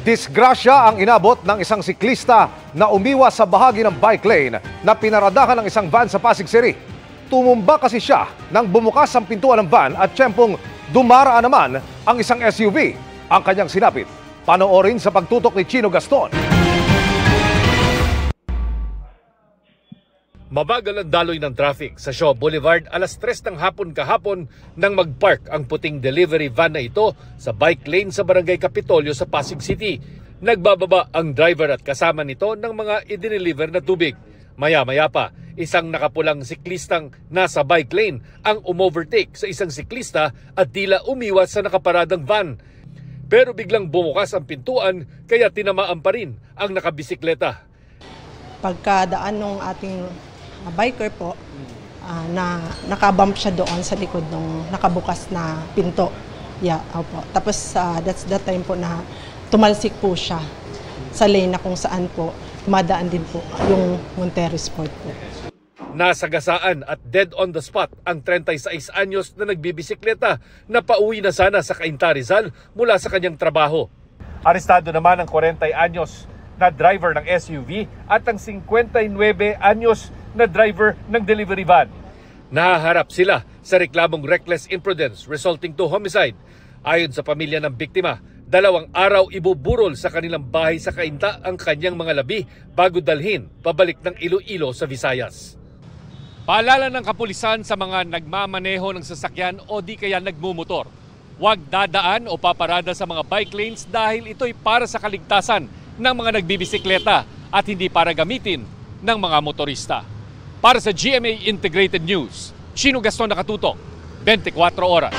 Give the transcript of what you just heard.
Disgrasya ang inabot ng isang siklista na umiwas sa bahagi ng bike lane na pinaradahan ng isang van sa Pasig City. Tumumba kasi siya nang bumukas ang pintuan ng van at tiyempong dumaraan naman ang isang SUV. Ang kanyang sinapit. Panoorin sa pagtutok ni Chino Gaston. Mabagal ang daloy ng traffic sa Shaw Boulevard alas 3 ng hapon kahapon nang magpark ang puting delivery van na ito sa bike lane sa Barangay Kapitolyo sa Pasig City. Nagbababa ang driver at kasama nito ng mga idineliver na tubig. Maya-maya pa, isang nakapulang siklistang nasa bike lane ang umovertake sa isang siklista at tila umiwas sa nakaparadang van. Pero biglang bumukas ang pintuan kaya tinamaan pa rin ang nakabisikleta. Pagkadaan ng ating biker po, nakabump siya doon sa likod ng nakabukas na pinto. Yeah, opo. Tapos that's the time po na tumalsik po siya sa lane na kung saan po madaan din po yung Montero Sport po. Nasagasaan at dead on the spot ang 36 anyos na nagbibisikleta na pauwi na sana sa Cainta, Rizal mula sa kanyang trabaho. Arestado naman ang 40 anyos na driver ng SUV at ang 59 anyos na driver ng delivery van. Nahaharap sila sa reklamong reckless imprudence resulting to homicide. Ayon sa pamilya ng biktima, 2 araw ibuburol sa kanilang bahay sa Cainta ang kanyang mga labi bago dalhin pabalik ng Iloilo sa Visayas. Paalala ng kapulisan sa mga nagmamaneho ng sasakyan o di kaya nagmumotor. Huwag dadaan o paparada sa mga bike lanes dahil ito'y para sa kaligtasan ng mga nagbibisikleta at hindi para gamitin ng mga motorista. Para sa GMA Integrated News, Chino Gaston, nakatutok, 24 oras.